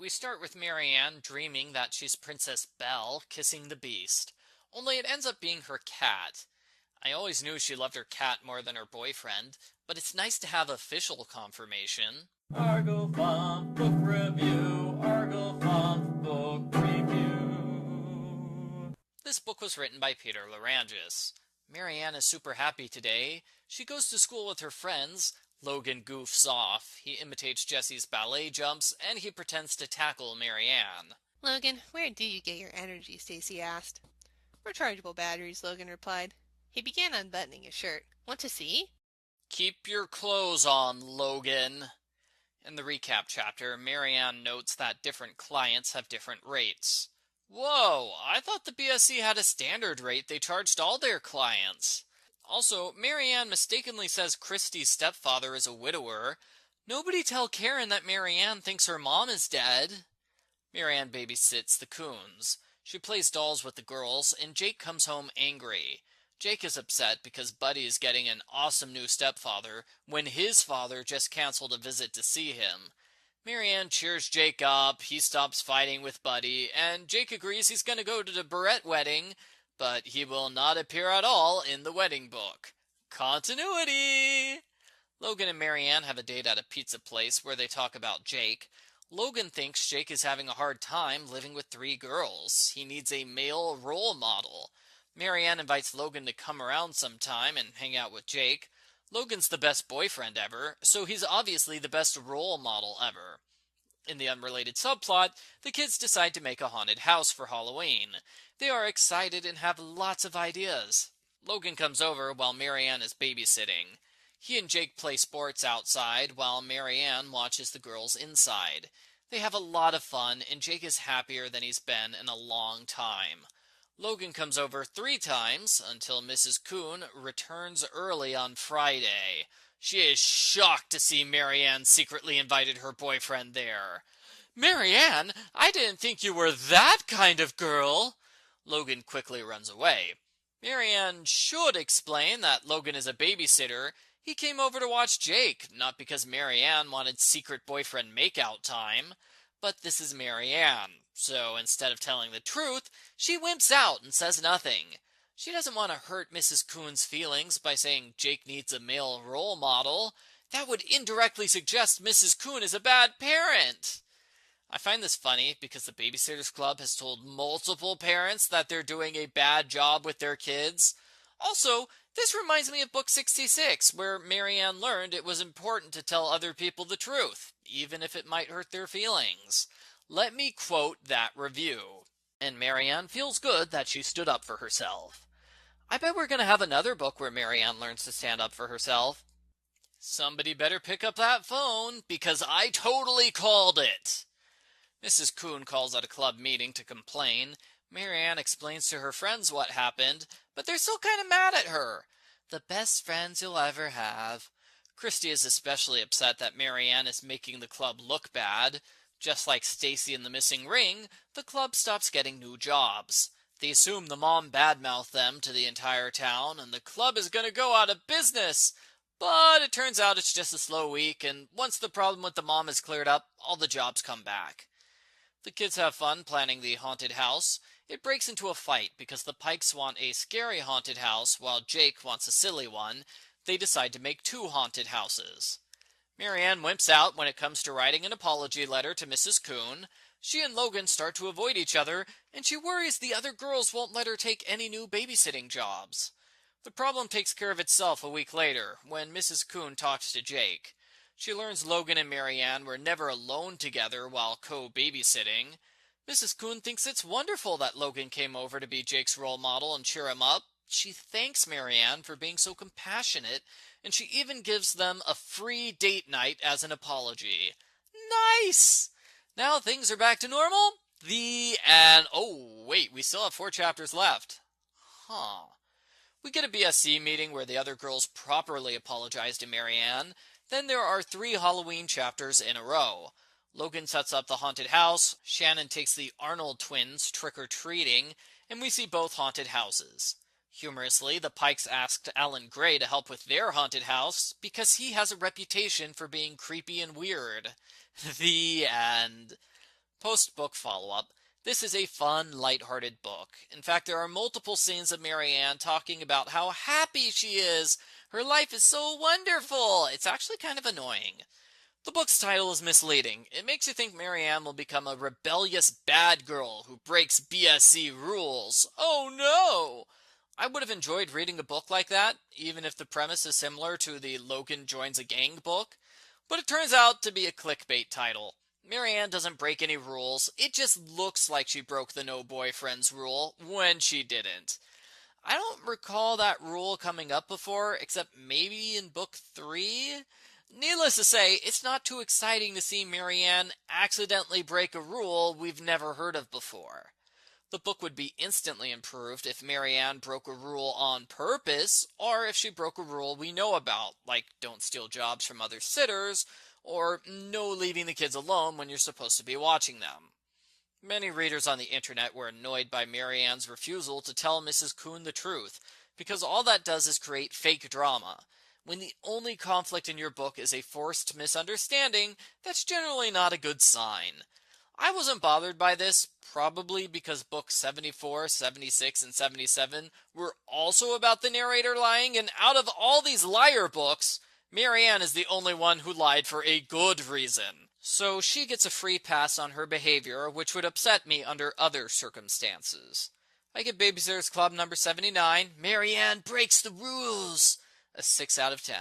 We start with Marianne dreaming that she's Princess Belle kissing the beast, only it ends up being her cat. I always knew she loved her cat more than her boyfriend, but it's nice to have official confirmation. Argo Font Book Review, Argo Font Book Review. This book was written by Peter Larangis. Marianne is super happy today. She goes to school with her friends. Logan goofs off. He imitates Jesse's ballet jumps, and he pretends to tackle Marianne. Logan, where do you get your energy? Stacy asked. Rechargeable batteries, Logan replied. He began unbuttoning his shirt. Want to see? Keep your clothes on, Logan. In the recap chapter, Marianne notes that different clients have different rates. Whoa, I thought the BSC had a standard rate they charged all their clients. Also, Marianne mistakenly says Christy's stepfather is a widower. Nobody tell Karen that Marianne thinks her mom is dead. Marianne babysits the Kuhns. She plays dolls with the girls, and Jake comes home angry. Jake is upset because Buddy is getting an awesome new stepfather when his father just canceled a visit to see him. Marianne cheers Jake up, he stops fighting with Buddy, and Jake agrees he's going to go to the Barrett wedding, but he will not appear at all in the wedding book. Continuity! Logan and Marianne have a date at a pizza place where they talk about Jake. Logan thinks Jake is having a hard time living with 3 girls. He needs a male role model. Marianne invites Logan to come around sometime and hang out with Jake. Logan's the best boyfriend ever, so he's obviously the best role model ever. In the unrelated subplot, the kids decide to make a haunted house for Halloween. They are excited and have lots of ideas. Logan comes over while Marianne is babysitting. He and Jake play sports outside while Marianne watches the girls inside. They have a lot of fun, and Jake is happier than he's been in a long time. Logan comes over 3 times until Mrs. Kuhn returns early on Friday. She is shocked to see Marianne secretly invited her boyfriend there. Marianne, I didn't think you were that kind of girl. Logan quickly runs away. Marianne should explain that Logan is a babysitter. He came over to watch Jake, not because Marianne wanted secret boyfriend makeout time. But this is Marianne, so instead of telling the truth, she wimps out and says nothing. She doesn't want to hurt Mrs. Kuhn's feelings by saying Jake needs a male role model. That would indirectly suggest Mrs. Kuhn is a bad parent. I find this funny because the Babysitters Club has told multiple parents that they're doing a bad job with their kids. Also, this reminds me of Book 66, where Marianne learned it was important to tell other people the truth, even if it might hurt their feelings. Let me quote that review. And Marianne feels good that she stood up for herself. I bet we're going to have another book where Marianne learns to stand up for herself. Somebody better pick up that phone, because I totally called it. Mrs. Kuhn calls at a club meeting to complain. Marianne explains to her friends what happened, but they're still kind of mad at her. The best friends you'll ever have. Christy is especially upset that Marianne is making the club look bad. Just like Stacy in The Missing Ring, the club stops getting new jobs. They assume the mom badmouthed them to the entire town, and the club is going to go out of business. But it turns out it's just a slow week, and once the problem with the mom is cleared up, all the jobs come back. The kids have fun planning the haunted house. It breaks into a fight because the Pykes want a scary haunted house while Jake wants a silly one. They decide to make 2 haunted houses. Marianne wimps out when it comes to writing an apology letter to Mrs. Kuhn. She and Logan start to avoid each other, and she worries the other girls won't let her take any new babysitting jobs. The problem takes care of itself a week later, when Mrs. Kuhn talks to Jake. She learns Logan and Marianne were never alone together while co-babysitting. Mrs. Kuhn thinks it's wonderful that Logan came over to be Jake's role model and cheer him up. She thanks Marianne for being so compassionate, and she even gives them a free date night as an apology. Nice! Now things are back to normal. The end. Oh, wait, we still have 4 chapters left. We get a BSC meeting where the other girls properly apologize to Marianne. Then there are 3 Halloween chapters in a row. Logan sets up the haunted house, Shannon takes the Arnold twins trick-or-treating, and we see both haunted houses. Humorously, the Pykes asked Alan Gray to help with their haunted house because he has a reputation for being creepy and weird. The end. Post-book follow-up. This is a fun, lighthearted book. In fact, there are multiple scenes of Marianne talking about how happy she is. Her life is so wonderful. It's actually kind of annoying. The book's title is misleading. It makes you think Marianne will become a rebellious bad girl who breaks BSC rules. Oh no! I would have enjoyed reading a book like that, even if the premise is similar to the Logan Joins a Gang book. But it turns out to be a clickbait title. Marianne doesn't break any rules. It just looks like she broke the no boyfriends rule when she didn't. I don't recall that rule coming up before, except maybe in book 3? Needless to say, it's not too exciting to see Marianne accidentally break a rule we've never heard of before. The book would be instantly improved if Marianne broke a rule on purpose, or if she broke a rule we know about, like don't steal jobs from other sitters, or no leaving the kids alone when you're supposed to be watching them. Many readers on the internet were annoyed by Marianne's refusal to tell Mrs. Kuhn the truth, because all that does is create fake drama. When the only conflict in your book is a forced misunderstanding, that's generally not a good sign. I wasn't bothered by this, probably because books 74, 76, and 77 were also about the narrator lying, and out of all these liar books, Marianne is the only one who lied for a good reason. So she gets a free pass on her behavior, which would upset me under other circumstances. I give Babysitters Club number 79, Marianne Breaks the Rules, a 6 out of 10.